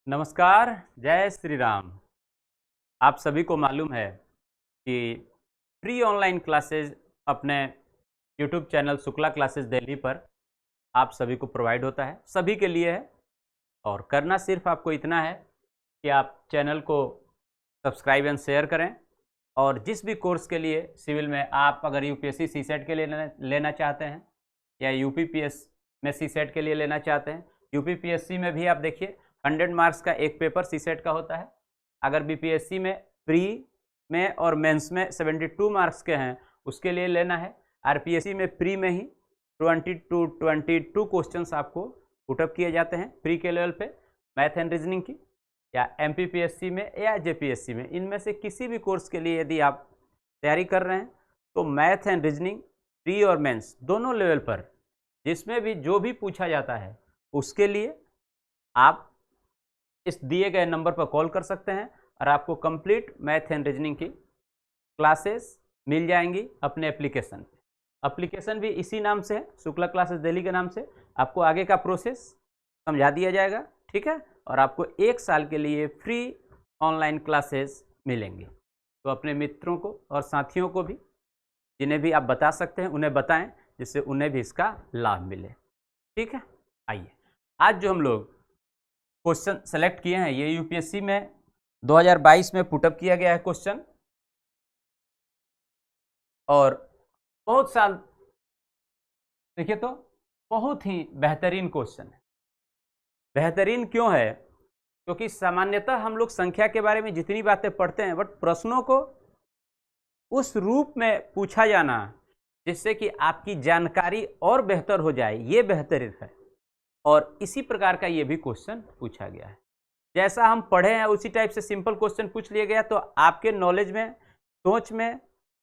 नमस्कार, जय श्री राम। आप सभी को मालूम है कि फ्री ऑनलाइन क्लासेज अपने YouTube channel Shukla classes Delhi पर आप सभी को प्रोवाइड होता है, सभी के लिए है। और करना सिर्फ आपको इतना है कि आप चैनल को सब्सक्राइब एंड शेयर करें। और जिस भी कोर्स के लिए सिविल में आप अगर यूपीएससी सीसेट के लिए लेना चाहते हैं या यूपीपीएस में सीसेट के लिए लेना चाहते हैं, यूपीपीएससी में भी आप देखिए 100 मार्क्स का एक पेपर सीसेट का होता है। अगर बीपीएससी में प्री में और मेंस में 72 मार्क्स के हैं उसके लिए लेना है। आरपीएससी में प्री में ही 22 क्वेश्चंस आपको पुटअप किए जाते हैं प्री के लेवल पे मैथ एंड रीजनिंग की, या एमपीपीएससी में या जेपीएससी में, इनमें से किसी भी कोर्स के लिए यदि आप तैयारी कर रहे हैं तो मैथ एंड रीजनिंग प्री और मेंस दोनों लेवल पर जिसमें भी जो भी पूछा जाता है उसके लिए आप इस दिए गए नंबर पर कॉल कर सकते हैं और आपको कंप्लीट मैथ एंड रीजनिंग की क्लासेस मिल जाएंगी अपने एप्लीकेशन पे। एप्लीकेशन भी इसी नाम से है, शुक्ला क्लासेस दिल्ली के नाम से। आपको आगे का प्रोसेस समझा दिया जाएगा, ठीक है। और आपको 1 साल के लिए फ्री ऑनलाइन क्लासेस मिलेंगे। तो अपने मित्रों को और साथियों को भी, जिन्हें भी आप बता सकते हैं, उन्हें बताएं जिससे उन्हें भी इसका लाभ मिले, ठीक है। आइए, आज जो हम लोग क्वेश्चन सेलेक्ट किए हैं ये यूपीएससी में 2022 में पुटअप किया गया है क्वेश्चन, और बहुत साल देखिए तो बहुत ही बेहतरीन क्वेश्चन है। बेहतरीन क्यों है? क्योंकि सामान्यतः हम लोग संख्या के बारे में जितनी बातें पढ़ते हैं, बट प्रश्नों को उस रूप में पूछा जाना जिससे कि आपकी जानकारी और बेहतर हो जाए, ये बेहतरीन है। और इसी प्रकार का ये भी क्वेश्चन पूछा गया है। जैसा हम पढ़े हैं उसी टाइप से सिंपल क्वेश्चन पूछ लिया गया, तो आपके नॉलेज में, सोच में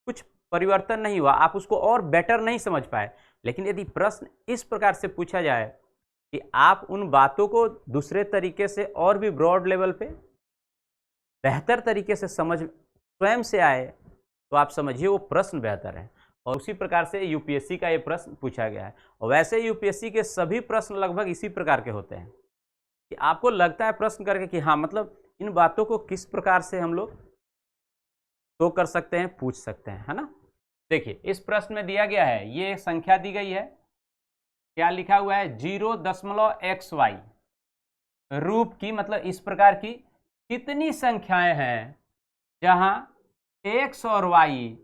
कुछ परिवर्तन नहीं हुआ, आप उसको और बेटर नहीं समझ पाए। लेकिन यदि प्रश्न इस प्रकार से पूछा जाए कि आप उन बातों को दूसरे तरीके से और भी ब्रॉड लेवल पे बेहतर तरीके से समझ स्वयं से आए, तो आप समझिए वो प्रश्न बेहतर है। और उसी प्रकार से यूपीएससी का ये प्रश्न पूछा गया है। और वैसे यूपीएससी के सभी प्रश्न लगभग इसी प्रकार के होते हैं कि आपको लगता है प्रश्न करके कि हाँ, मतलब इन बातों को किस प्रकार से हम लोग तो कर सकते हैं, पूछ सकते हैं, है ना। देखिए, इस प्रश्न में दिया गया है, ये संख्या दी गई है, क्या लिखा हुआ है, 0.xy रूप की, मतलब इस प्रकार की कितनी संख्याएं हैं जहां x और y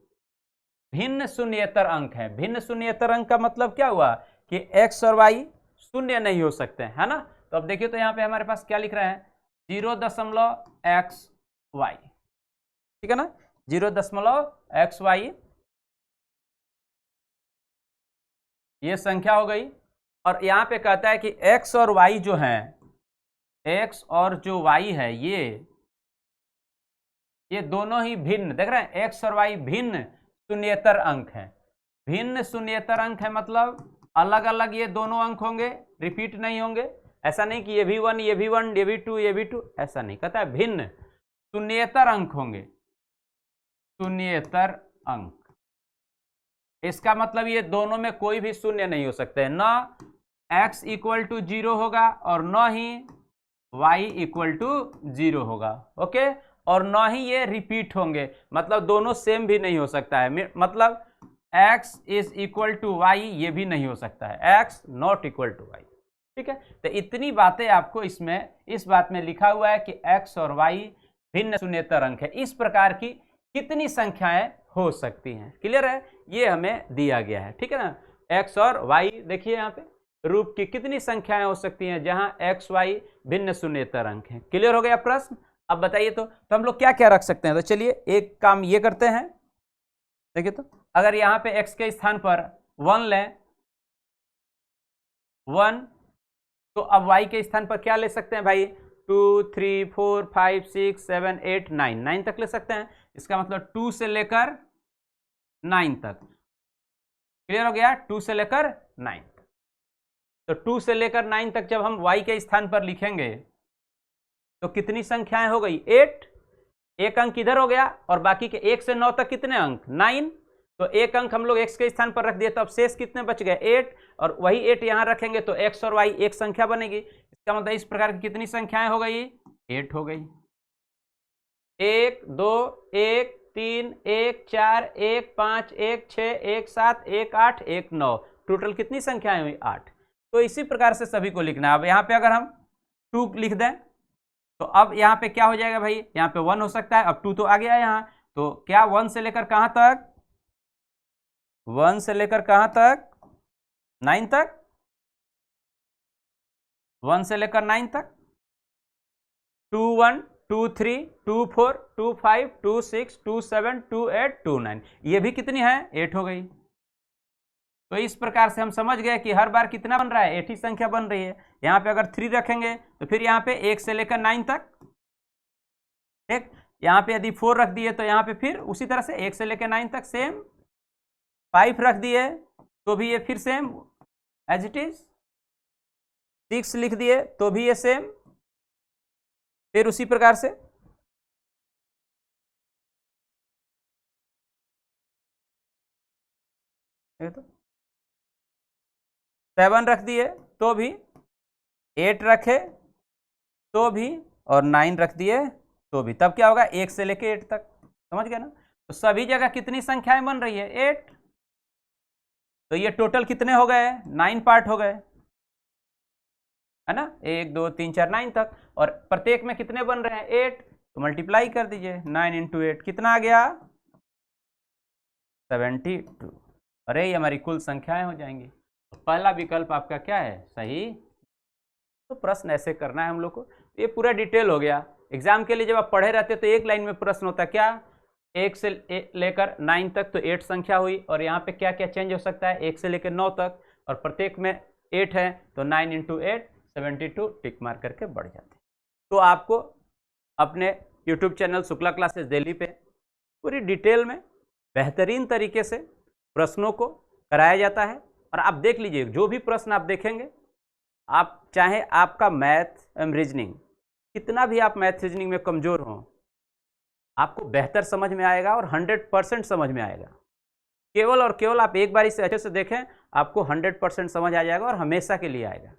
भिन्न शून्येतर अंक है। भिन्न शून्येतर अंक का मतलब क्या हुआ कि x और y शून्य नहीं हो सकते, है ना। तो अब देखिए तो यहाँ पे हमारे पास क्या लिख रहे हैं, 0.xy, ठीक है ना, 0.xy ये संख्या हो गई। और यहाँ पे कहता है कि x और y जो है, x और जो y है, ये दोनों ही भिन्न, देख रहे हैं, x और y भिन्न शून्येतर अंक है। भिन्न शून्येतर अंक है मतलब अलग अलग ये दोनों अंक होंगे, रिपीट नहीं होंगे। ऐसा नहीं कि ये भी 1, ये भी 1, ये भी 2, ये भी 2, ऐसा नहीं, कहता है भिन्न शून्येतर अंक होंगे, शून्येतर अंक। इसका मतलब ये दोनों में कोई भी शून्य नहीं हो सकते, न x इक्वल टू 0 होगा और न ही y इक्वल टू 0 होगा, ओके। और न ही ये रिपीट होंगे, मतलब दोनों सेम भी नहीं हो सकता है, मतलब x is equal to y ये भी नहीं हो सकता है, x not equal to y, ठीक है। तो इतनी बातें आपको इसमें, इस बात में लिखा हुआ है कि x और y भिन्न शून्येतर अंक है। इस प्रकार की कितनी संख्याएं हो सकती हैं, क्लियर है, ये हमें दिया गया है, ठीक है ना। x और y देखिए यहाँ पे रूप की कितनी संख्याएं हो सकती हैं जहां x y भिन्न शून्येतर अंक हैं। क्लियर हो गया प्रश्न। अब बताइए तो हम लोग क्या क्या रख सकते हैं। तो चलिए एक काम ये करते हैं, देखिए तो अगर यहाँ पे x के स्थान पर 1 लें, 1, तो अब y के स्थान पर क्या ले सकते हैं भाई, 2, 3, 4, 5, 6, 7, 8, 9 तक ले सकते हैं। इसका मतलब 2 से लेकर 9 तक। क्लियर हो गया, 2 से लेकर 9। तो 2 से लेकर 9 तक जब हम y के स्थान पर लिखेंगे तो कितनी संख्याएं हो गई, 8। एक अंक इधर हो गया और बाकी के 1 से 9 तक कितने अंक, 9। तो एक अंक हम लोग x के स्थान पर रख दिए, तो अब शेष कितने बच गए, 8। और वही 8 यहां रखेंगे तो x और y एक संख्या बनेगी। इसका मतलब इस प्रकार की कितनी संख्याएं हो गई, 8 हो गई। 1 2 1 3 1 4 1 5 1 6 1 7 1 8 1 9, टोटल कितनी संख्याएं हुई? 8। तो इसी प्रकार से सभी को लिखना है। अब यहाँ पे अगर हम 2 लिख दें तो अब यहाँ पे क्या हो जाएगा भाई? यहाँ पे 1 हो सकता है, अब 2 तो आ गया यहाँ, तो क्या 1 से लेकर कहाँ तक? 1 से लेकर कहाँ तक? 9 तक। 1 से लेकर 9 तक। 2 1 2 3 2 4 2 5 2 6 2 7 2 8 2 9, ये भी कितनी है? 8 हो गई। तो इस प्रकार से हम समझ गए कि हर बार कितना बन रहा है? 8 ही संख्या बन रही है। यहाँ पे अगर 3 रखेंगे तो फिर यहाँ पे 1 से लेकर 9 तक, ठीक। यहाँ पे यदि 4 रख दिए तो यहाँ पे फिर उसी तरह से 1 से लेकर 9 तक सेम। 5 रख दिए तो भी ये फिर सेम एज इट इज। 6 लिख दिए तो भी ये सेम, फिर उसी प्रकार से। तो 7 रख दिए तो भी, 8 रखे तो भी, और 9 रख दिए तो भी, तब क्या होगा? 1 से लेके 8 तक। समझ गए ना? तो सभी जगह कितनी संख्याएं बन रही है? 8। तो ये टोटल कितने हो गए? 9 पार्ट हो गए, है ना? 1 2 3 4 9 तक, और प्रत्येक में कितने बन रहे हैं? 8। तो मल्टीप्लाई कर दीजिए, 9 × 8 कितना आ गया? 72। अरे ये हमारी कुल संख्याएं हो जाएंगी। तो पहला विकल्प आपका क्या है? सही। तो प्रश्न ऐसे करना है हम लोग को। ये पूरा डिटेल हो गया। एग्जाम के लिए जब आप पढ़े रहते तो एक लाइन में प्रश्न होता क्या? 1 से लेकर 9 तक तो 8 संख्या हुई, और यहाँ पे क्या क्या चेंज हो सकता है? 1 से लेकर 9 तक, और प्रत्येक में 8 है, तो 9 × 8 72, टिक मार करके बढ़ जाते हैं। तो आपको अपने YouTube channel Shukla classes Delhi पे पूरी डिटेल में बेहतरीन तरीके से प्रश्नों को कराया जाता है। और आप देख लीजिए, जो भी प्रश्न आप देखेंगे, आप चाहे आपका मैथ एवं रीजनिंग, कितना भी आप मैथ रीजनिंग में कमज़ोर हों, आपको बेहतर समझ में आएगा और 100% समझ में आएगा। केवल और केवल आप एक बार इसे अच्छे से देखें, आपको 100% समझ आ जाएगा और हमेशा के लिए आएगा।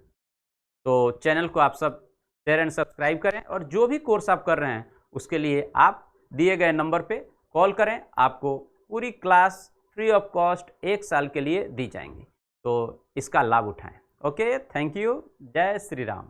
तो चैनल को आप सब शेयर एंड सब्सक्राइब करें, और जो भी कोर्स आप कर रहे हैं उसके लिए आप दिए गए नंबर पे कॉल करें, आपको पूरी क्लास फ्री ऑफ कॉस्ट 1 साल के लिए दी जाएंगी। तो इसका लाभ उठाएं। Okay, thank you. जय श्री राम।